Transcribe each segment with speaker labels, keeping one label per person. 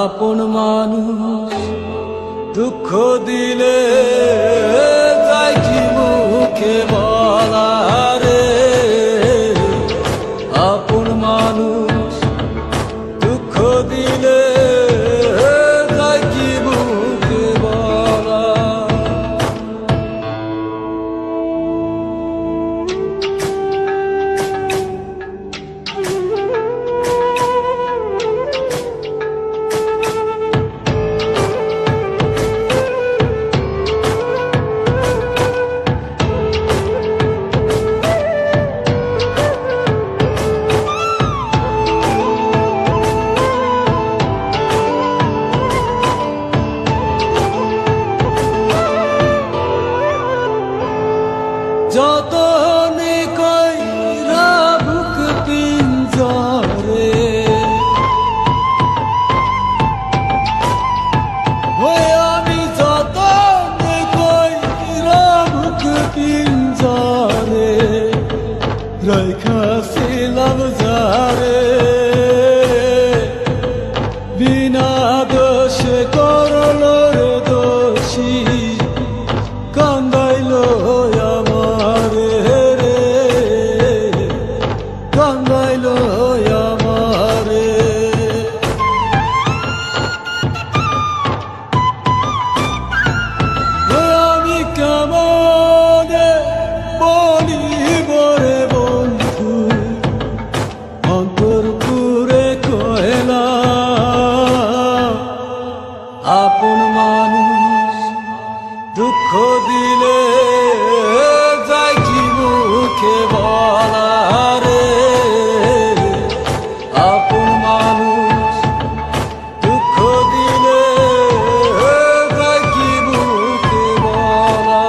Speaker 1: আপন মানুষ দুঃখ দিলে যায় কি মুখে বলা রে। আপন মানুষ দুঃখ দিলে যায় কি মুখে বলা। যতনে কইরা বুক পিঞ্জরে ওই আমি যতনে কইরা বুক পিঞ্জরে রাইখাছিলাম যারে বিনা দোষে করলো রে দোষী কান্দাইলো কান্দাইলো আমারে। আমি কেমনে বলিব রে বন্ধু অন্তর পুরে কয়লা। আপন মানুষ দুঃখ দিলে যায় কি মুখে বলা রে। আপন মানুষ দুঃখ দিলে যায় কি মুখে বলা।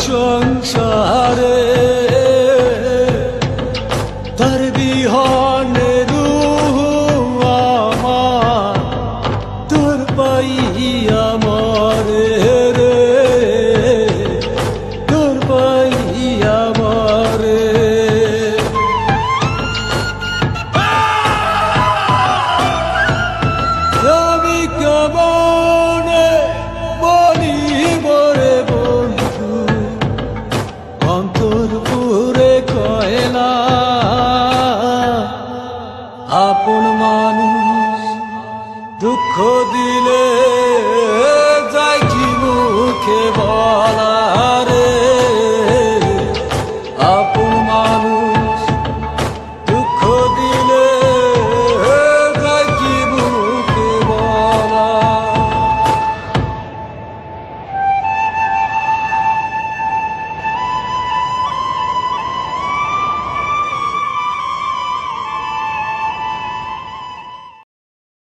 Speaker 1: সংসারে তার বিহনে রূহ আমার তোর পাইয়া মরে রে। তোর পাইয়া মরে আমি কেমনে বলিব রে বন্ধু অন্তর পুরে কয়লা। আপন মানুষ দুঃখ দিলে যায় কি মুখে বলা।